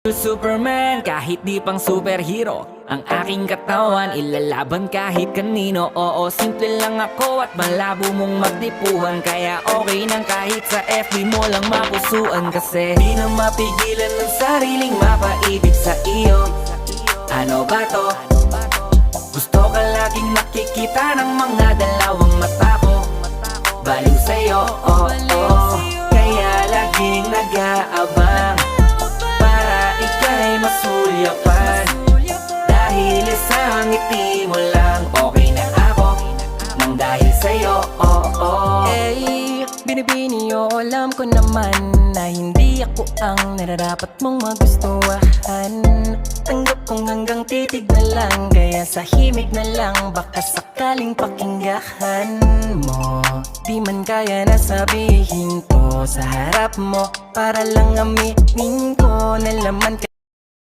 Superman, kahit di pang superhero, ang aking katawan ilalaban kahit kanino. Oo, simple lang ako at malabo mong magdipuhan, kaya okay nang kahit sa FB mo lang mapusuan. Kasi di na mapigilan ng sariling mapaibig sa iyo. Ano ba to? Gusto ka laging nakikita ng mga dalawang mata ko. Baliw sa'yo, oh, oh. Kaya laging nag-aabang para ika'y masulyapan. Dahil isang ngiti mo lang, okay na ako nang dahil sa'yo, oh, oh. Eh, binibini o alam ko naman na hindi ako ang nararapat mong magustuhan. Tanggap kong hanggang titig na lang, kaya sa himig na lang baka sakaling pakinggan mo. Di man kaya na sabihin ko sa harap mo, para lang aminin ko na laman ka.